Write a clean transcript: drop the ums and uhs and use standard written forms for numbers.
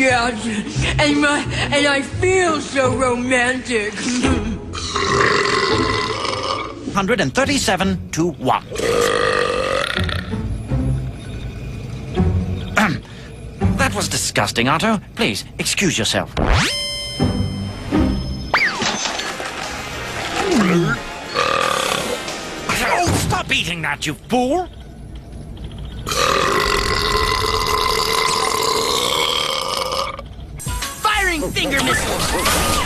Yes, and I feel so romantic. 137 to 1. That was disgusting, Otto. Please, excuse yourself. Oh, stop eating that, you fool! Firing finger missiles!